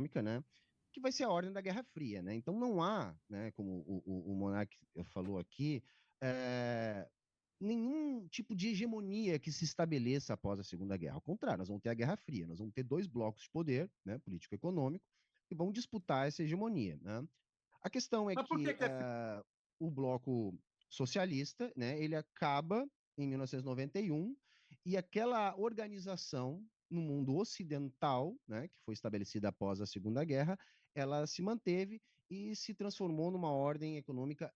econômica, né? Que vai ser a ordem da Guerra Fria, né? Então não há, né, como o Monark falou aqui, nenhum tipo de hegemonia que se estabeleça após a Segunda Guerra. Ao contrário, nós vamos ter a Guerra Fria, nós vamos ter dois blocos de poder, né, político-econômico, que vão disputar essa hegemonia, né? A questão é Mas por que que é o bloco socialista, né, ele acaba em 1991 e aquela organização no mundo ocidental, né, que foi estabelecida após a Segunda Guerra, ela se manteve e se transformou numa ordem econômica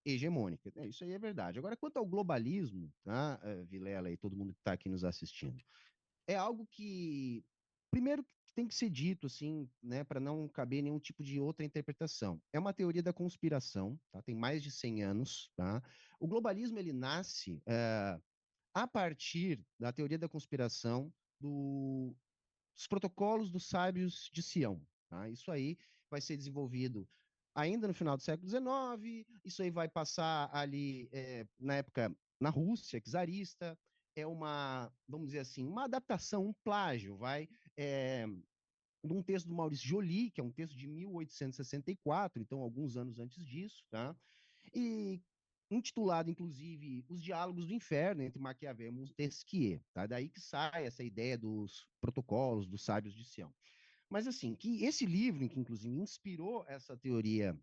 hegemônica. Isso aí é verdade. Agora, quanto ao globalismo, tá, Vilela e todo mundo que está aqui nos assistindo, é algo que, primeiro, tem que ser dito, assim, né, para não caber nenhum tipo de outra interpretação. É uma teoria da conspiração, tá? Tem mais de 100 anos, tá? O globalismo, ele nasce a partir da teoria da conspiração dos protocolos dos sábios de Sião, tá? Isso aí vai ser desenvolvido ainda no final do século XIX, isso aí vai passar ali na época na Rússia, czarista, é uma, vamos dizer assim, uma adaptação, um plágio, de um texto do Maurice Joly, que é um texto de 1864, então alguns anos antes disso, tá? E intitulado, inclusive, Os Diálogos do Inferno, entre Maquiavel e Montesquieu, tá? Daí que sai essa ideia dos protocolos, dos sábios de Sião. Mas, assim, que esse livro, que inclusive inspirou essa teoria,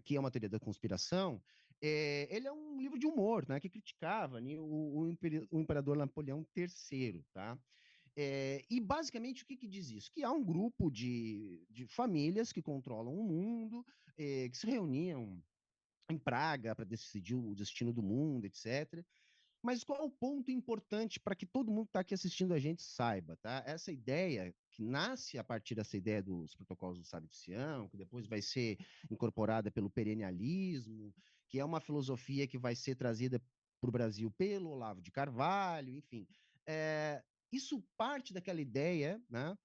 que é uma teoria da conspiração, ele é um livro de humor, né, que criticava, né, o imperador Napoleão III, tá? E basicamente o que diz isso? Que há um grupo de famílias que controlam o mundo, que se reuniam em Praga para decidir o destino do mundo, etc. Mas qual é o ponto importante para que todo mundo que está aqui assistindo a gente saiba, tá? Essa ideia que nasce a partir dessa ideia dos protocolos do Sábio de Sião, que depois vai ser incorporada pelo perennialismo, que é uma filosofia que vai ser trazida para o Brasil pelo Olavo de Carvalho, enfim. Isso parte daquela ideia, né,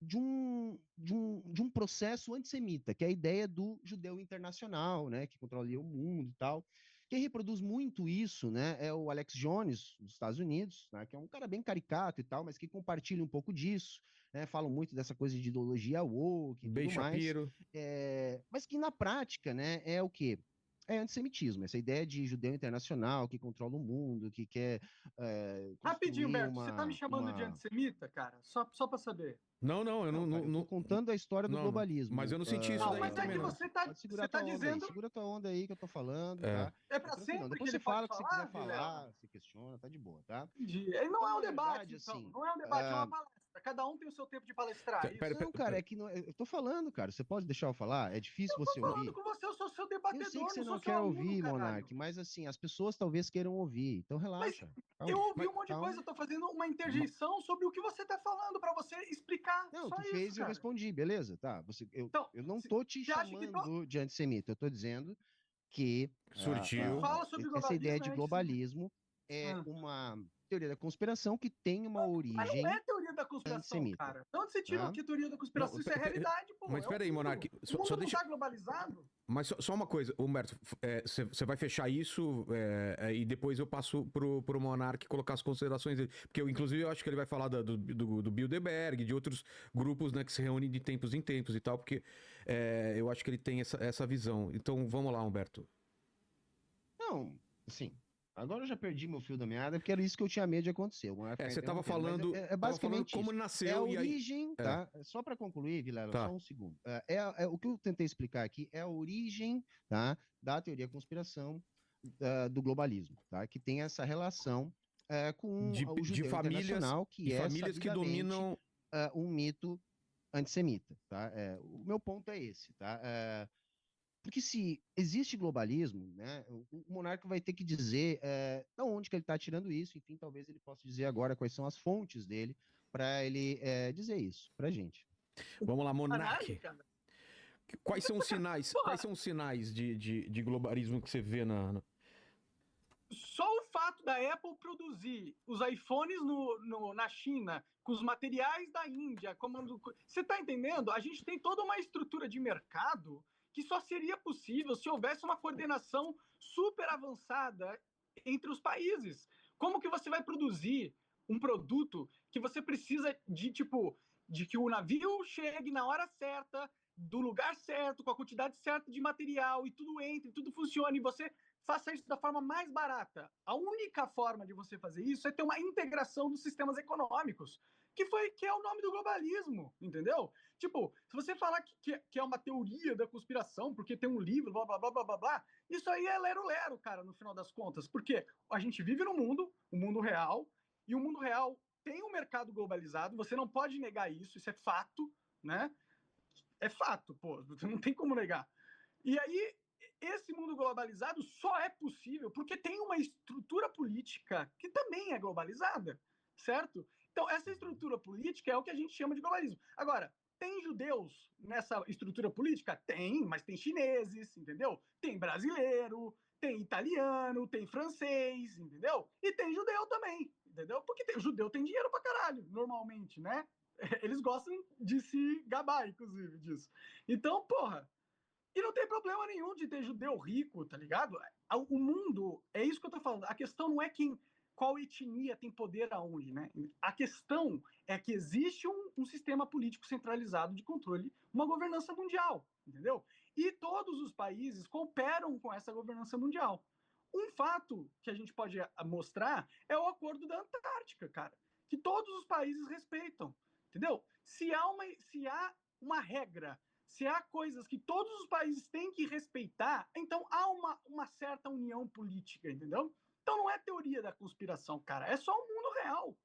de um processo antissemita, que é a ideia do judeu internacional, né, que controlaria o mundo e tal. Quem reproduz muito isso, né, é o Alex Jones, dos Estados Unidos, né, que é um cara bem caricato e tal, mas que compartilha um pouco disso, né, falam muito dessa coisa de ideologia woke e Ben tudo mais, Shapiro. mas que na prática, né, é o quê? É antissemitismo, essa ideia de judeu internacional que controla o mundo, que quer Rapidinho, construir Humberto, você tá me chamando de antissemita, cara? Só para saber. Não, eu Não, cara, eu tô contando a história do globalismo. Mas eu não senti isso Não, daí mas é também, que não. você Pode segurar tua onda dizendo... aí, segura tua onda aí que eu tô falando, tá? É para Tranquilão. sempre Depois que você ele pode fala o que você falar, quiser falar, Vilela? você questiona, tá de boa, tá? Entendi. Ele não Então, é um na debate, verdade, então. assim, Não é um debate, é uma palestra. Cada um tem o seu tempo de palestrar, isso? não, cara, é que não, eu tô falando, cara, você pode deixar eu falar? É difícil Eu tô você falando ouvir? com você, eu sou seu Eu sei que debatedor, você não não sou seu quer aluno, ouvir, caralho. Monark, mas assim, as pessoas talvez queiram ouvir, então Mas relaxa. eu Calma, ouvi um monte de calma. coisa, eu tô fazendo uma interjeição sobre o que você tá falando, para você explicar. Não, Só tu isso, fez e eu cara. respondi, beleza, tá. Então, Eu não tô te você acha que... chamando de antissemita, eu tô dizendo que Surgiu. Fala sobre essa ideia globalismo, de é antissemita. globalismo é uma teoria da conspiração que tem uma Mas não origem é teoria da conspiração, antissemita, cara. De onde você tirou tá? que teoria da conspiração? Não, Isso é realidade, pô. mas É o espera aí, mundo. Monark, O mundo só não deixa. tá globalizado? Mas só uma coisa, Humberto, você vai fechar isso e depois eu passo pro Monark colocar as considerações dele. Porque inclusive eu acho que ele vai falar do Bilderberg, de outros grupos, né, que se reúnem de tempos em tempos e tal, porque eu acho que ele tem essa visão. Então vamos lá, Humberto. Não, assim, agora eu já perdi meu fio da meada, porque era isso que eu tinha medo de acontecer. Você estava falando, basicamente como isso. nasceu É a e aí... origem, tá? Só para concluir, Vilela, Tá. só um segundo. O que eu tentei explicar aqui é a origem, tá, da teoria da conspiração do globalismo, tá? Que tem essa relação com o judeu internacional, que é famílias que sabidamente dominam... um mito antissemita, tá? O meu ponto é esse, tá? Porque se existe globalismo, né, o monarca vai ter que dizer de onde que ele está tirando isso, enfim, talvez ele possa dizer agora quais são as fontes dele para ele dizer isso para a gente. Vamos lá, Monark. Caralho, Quais são os sinais de globalismo que você vê Só o fato da Apple produzir os iPhones na China, com os materiais da Índia, você tá entendendo? A gente tem toda uma estrutura de mercado que só seria possível se houvesse uma coordenação super avançada entre os países. Como que você vai produzir um produto que você precisa de, tipo, de que o navio chegue na hora certa, do lugar certo, com a quantidade certa de material, e tudo entre, tudo funcione, e você faça isso da forma mais barata. A única forma de você fazer isso é ter uma integração dos sistemas econômicos, que é o nome do globalismo, entendeu? Tipo, se você falar que é uma teoria da conspiração, porque tem um livro, blá, blá, blá, blá, blá, blá, isso aí é lero-lero, cara, no final das contas. Porque a gente vive no mundo, o mundo real, e o mundo real tem um mercado globalizado, você não pode negar isso, isso é fato, né? É fato, pô, você não tem como negar. E aí, esse mundo globalizado só é possível porque tem uma estrutura política que também é globalizada, certo? Então, essa estrutura política é o que a gente chama de globalismo. Agora, tem judeus nessa estrutura política? Tem, mas tem chineses, entendeu? Tem brasileiro, tem italiano, tem francês, entendeu? E tem judeu também, entendeu? Porque judeu tem dinheiro pra caralho, normalmente, né? Eles gostam de se gabar, inclusive, disso. Então, porra, e não tem problema nenhum de ter judeu rico, tá ligado? O mundo, é isso que eu tô falando. A questão não é qual etnia tem poder aonde, né? A questão é que existe um sistema político centralizado de controle, uma governança mundial, entendeu? E todos os países cooperam com essa governança mundial. Um fato que a gente pode mostrar é o acordo da Antártica, cara, que todos os países respeitam, entendeu? Se há uma regra, se há coisas que todos os países têm que respeitar, então há uma certa união política, entendeu? Então não é teoria da conspiração, cara, é só o mundo real.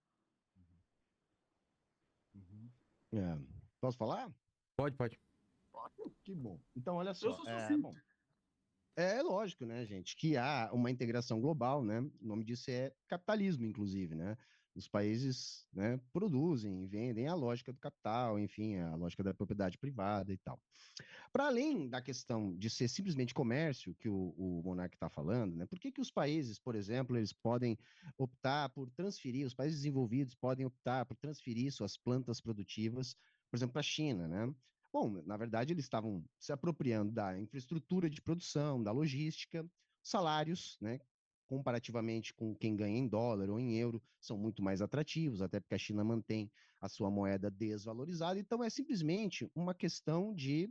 É. Posso falar? Pode. Que bom. Então, olha Eu só. sou sucinto. Bom, é lógico, né, gente, que há uma integração global, né? O nome disso é capitalismo, inclusive, né? Os países, né, produzem e vendem a lógica do capital, enfim, a lógica da propriedade privada e tal. Para além da questão de ser simplesmente comércio, que o Monark está falando, né? Por que que os países, por exemplo, eles podem optar por transferir, os países desenvolvidos podem optar por transferir suas plantas produtivas, por exemplo, para a China, né? Bom, na verdade, eles estavam se apropriando da infraestrutura de produção, da logística, salários, né? Comparativamente com quem ganha em dólar ou em euro, são muito mais atrativos, até porque a China mantém a sua moeda desvalorizada. Então, é simplesmente uma questão de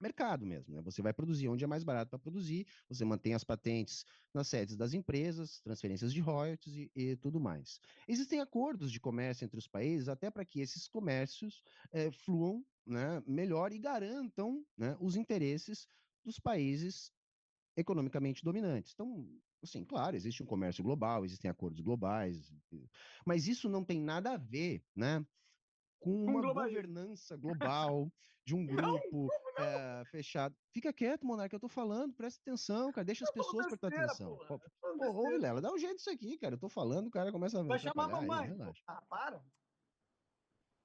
mercado mesmo, né? Você vai produzir onde é mais barato para produzir, você mantém as patentes nas sedes das empresas, transferências de royalties e tudo mais. Existem acordos de comércio entre os países até para que esses comércios fluam, né, melhor e garantam, né, os interesses dos países economicamente dominantes. Então, assim, claro, existe um comércio global, existem acordos globais, mas isso não tem nada a ver, né, com Com uma globalismo. governança global de um Não, grupo fechado. Fica quieto, Monarca, eu tô falando, presta atenção, cara, deixa as eu falo pessoas prestar besteira, atenção. porra. Pô, Eu falo ô, besteira. Vilela, dá um jeito disso aqui, cara, eu tô falando, o cara começa a Vai chamar a atrapalhar aí, mamãe, pô. relaxa. Ah, para.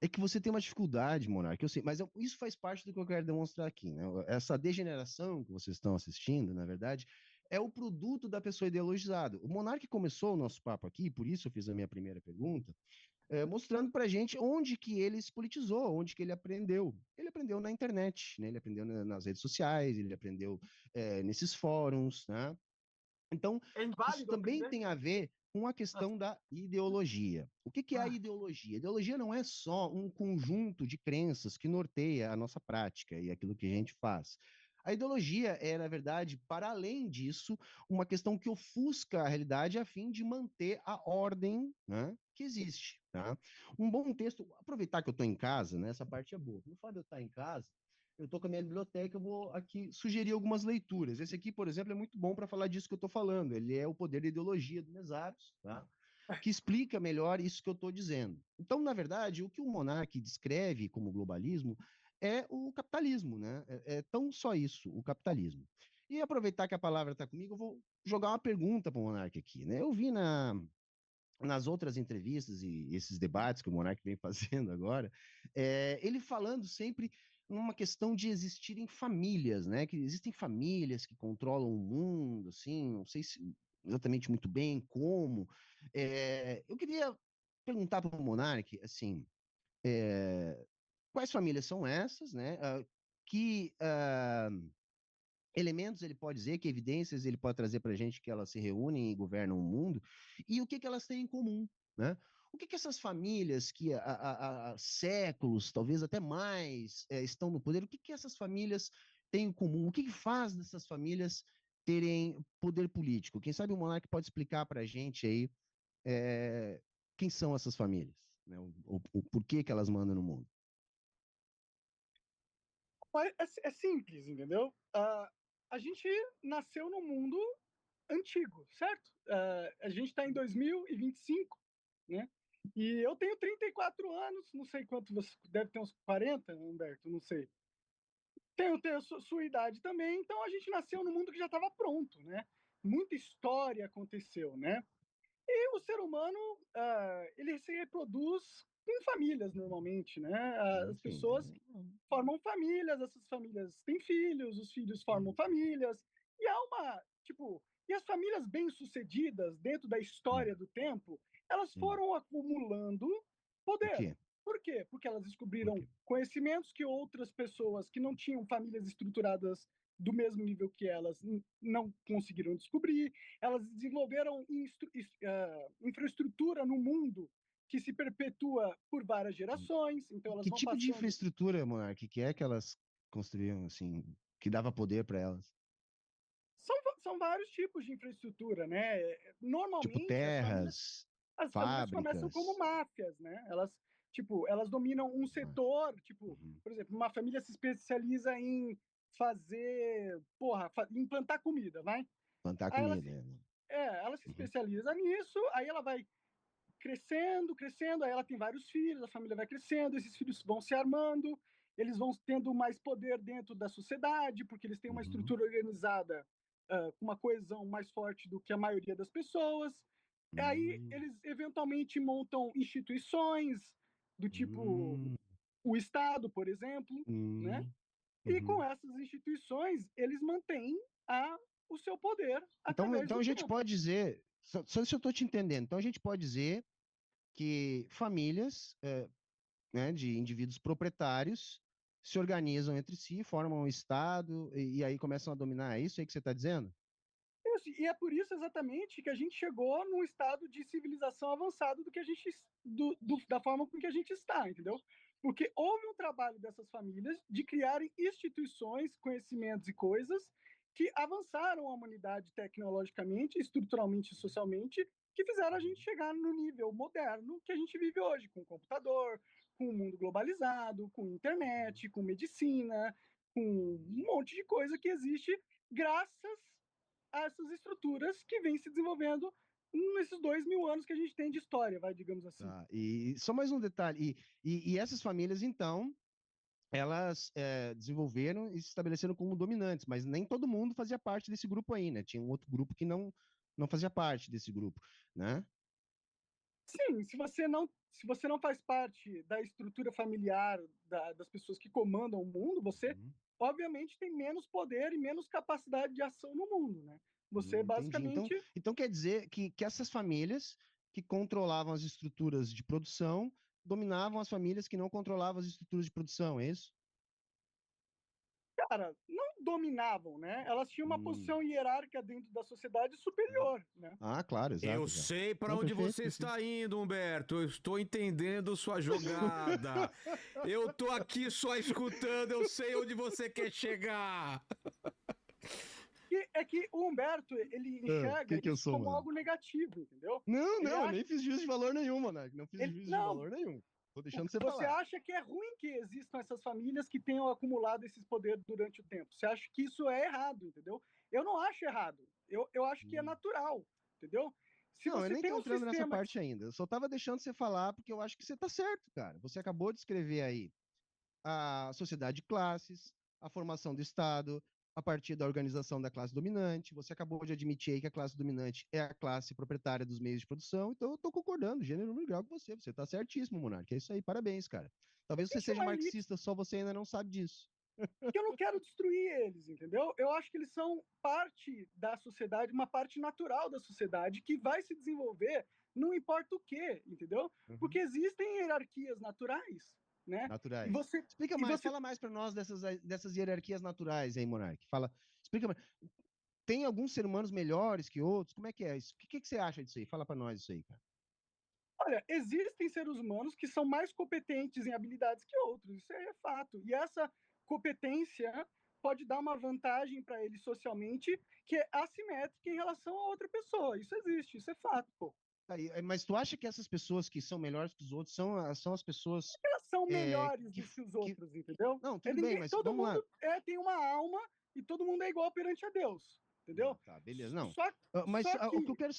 É que você tem uma dificuldade, Monarca, eu sei, mas isso faz parte do que eu quero demonstrar aqui, né? Essa degeneração que vocês estão assistindo, na verdade, é o produto da pessoa ideologizada. O Monarca começou o nosso papo aqui, por isso eu fiz a minha primeira pergunta, mostrando para a gente onde que ele se politizou, onde que ele aprendeu. Ele aprendeu na internet, né? Ele aprendeu nas redes sociais, ele aprendeu nesses fóruns, né? Então, É isso inválido também aprender? tem a ver com a questão da ideologia. O que que é a Ah, ideologia? A ideologia não é só um conjunto de crenças que norteia a nossa prática e aquilo que a gente faz. A ideologia é, na verdade, para além disso, uma questão que ofusca a realidade a fim de manter a ordem, né, que existe. Tá? Um bom texto, aproveitar que eu estou em casa, né, essa parte é boa. No fato de eu estar em casa, eu estou com a minha biblioteca, eu vou aqui sugerir algumas leituras. Esse aqui, por exemplo, é muito bom para falar disso que eu estou falando. Ele é O Poder da Ideologia, do Mesaros, tá? Que explica melhor isso que eu estou dizendo. Então, na verdade, o que o Monark descreve como globalismo é o capitalismo, né? É tão só isso, o capitalismo. E aproveitar que a palavra está comigo, eu vou jogar uma pergunta para o Monark aqui, né? Eu vi nas outras entrevistas e esses debates que o Monark vem fazendo agora, ele falando sempre numa questão de existirem famílias, né? Que existem famílias que controlam o mundo, assim, não sei se exatamente muito bem como. Eu queria perguntar para o Monark, assim, quais famílias são essas, né? Que elementos ele pode dizer, que evidências ele pode trazer para a gente que elas se reúnem e governam o mundo, e o que, que elas têm em comum, né? O que que essas famílias que há séculos, talvez até mais, estão no poder, o que que essas famílias têm em comum? O que que faz dessas famílias terem poder político? Quem sabe o Monark pode explicar para a gente aí quem são essas famílias, né? O porquê que elas mandam no mundo. É simples, entendeu? A gente nasceu no mundo antigo, certo? A gente está em 2025, né? E eu tenho 34 anos, não sei quanto você deve ter, uns 40, Humberto, não sei. Tenho a sua idade também, então a gente nasceu no mundo que já estava pronto, né? Muita história aconteceu, né? E o ser humano, ele se reproduz com famílias normalmente, né? As Sim, pessoas formam famílias, essas famílias têm filhos, os filhos formam famílias, e há uma, tipo, e as famílias bem-sucedidas dentro da história do tempo, elas foram acumulando Por poder. quê? Por quê? Porque elas Por descobriram quê? conhecimentos que outras pessoas que não tinham famílias estruturadas do mesmo nível que elas não conseguiram descobrir. Elas desenvolveram infraestrutura no mundo que se perpetua por várias gerações, então elas Que vão tipo de passando. infraestrutura, Monark, que é que elas construíam, assim, que dava poder para elas? São vários tipos de infraestrutura, né? Tipo Normalmente, terras, as famílias começam como fábricas. máfias, né? Elas dominam um setor, tipo, Uhum. por exemplo, uma família se especializa em fazer, em plantar comida, vai? Plantar Aí comida. ela se Uhum. especializa nisso, aí ela vai crescendo, crescendo, aí ela tem vários filhos, a família vai crescendo, esses filhos vão se armando, eles vão tendo mais poder dentro da sociedade, porque eles têm uma Uhum. estrutura organizada, com uma coesão mais forte do que a maioria das pessoas. E aí Hum. eles eventualmente montam instituições do tipo Hum. o Estado, por exemplo, né? Hum. E com Uhum. essas instituições, eles mantêm o seu poder através Então do a gente tempo. pode dizer, só se eu estou te entendendo, então a gente pode dizer que famílias, né, de indivíduos proprietários se organizam entre si, formam um estado e aí começam a dominar. É isso aí que você está dizendo? E é por isso exatamente que a gente chegou num estado de civilização avançado do que a gente, da forma com que a gente está, entendeu? Porque houve um trabalho dessas famílias de criarem instituições, conhecimentos e coisas que avançaram a humanidade tecnologicamente, estruturalmente e socialmente, que fizeram a gente chegar no nível moderno que a gente vive hoje, com computador, com o mundo globalizado, com internet, com medicina, com um monte de coisa que existe graças a essas estruturas que vêm se desenvolvendo nesses 2000 anos que a gente tem de história, digamos assim. Tá. E só mais um detalhe. E essas famílias, então, elas desenvolveram e se estabeleceram como dominantes, mas nem todo mundo fazia parte desse grupo aí, né? Tinha um outro grupo que não fazia parte desse grupo, né? Sim, se você não faz parte da estrutura familiar das pessoas que comandam o mundo, você Uhum. obviamente tem menos poder e menos capacidade de ação no mundo, né? Você Entendi. basicamente. Então quer dizer que essas famílias que controlavam as estruturas de produção dominavam as famílias que não controlavam as estruturas de produção, é isso? Cara, não dominavam, né? Elas tinham uma Hum. posição hierárquica dentro da sociedade superior, né? Ah, claro, Eu exato, exato. sei para Não, onde perfeito, você perfeito. está indo, Humberto. Eu estou entendendo sua jogada. Eu tô aqui só escutando, eu sei onde você quer chegar. É que o Humberto, ele O enxerga que eu isso sou, como mano? algo negativo, entendeu? Não, Ele não, eu acha, nem fiz juízo de valor nenhum, Monark. Não fiz juízo de não, valor nenhum. Tô deixando você você falar. acha que é ruim que existam essas famílias que tenham acumulado esses poderes durante o tempo. Você acha que isso é errado, entendeu? Eu não acho errado. Eu acho que é Hum. natural, entendeu? Se Não, eu você nem tem tô um entrando nessa sistema que. parte ainda. Eu só tava deixando você falar porque eu acho que você tá certo, cara. Você acabou de escrever aí a sociedade de classes, a formação do Estado, a partir da organização da classe dominante. Você acabou de admitir aí que a classe dominante é a classe proprietária dos meios de produção. Então eu tô concordando, gênero, número e grau com você. Você tá certíssimo, Monark. É isso aí, parabéns, cara. Talvez você Existe seja uma elite marxista, só você ainda não sabe disso. que eu não quero destruir eles, entendeu? Eu acho que eles são parte da sociedade, uma parte natural da sociedade que vai se desenvolver, não importa o quê, entendeu? Uhum. Porque existem hierarquias naturais, né? E Naturais. você, Explica e mais, você, fala mais para nós dessas hierarquias naturais aí, Monark. Fala, explica mais. Tem alguns seres humanos melhores que outros? Como é que é isso? O que você acha disso aí? Fala para nós isso aí, cara. Olha, existem seres humanos que são mais competentes em habilidades que outros, isso aí é fato. E essa competência pode dar uma vantagem para ele socialmente que é assimétrica em relação a outra pessoa. Isso existe, isso é fato, pô. Mas tu acha que essas pessoas que são melhores que os outros são as pessoas Elas são melhores que, do que os que... outros, entendeu? Não, tudo bem, mas todo vamos lá. mundo tem uma alma e todo mundo é igual perante a Deus, entendeu? Tá, beleza, não. Só Mas só o que eu que quero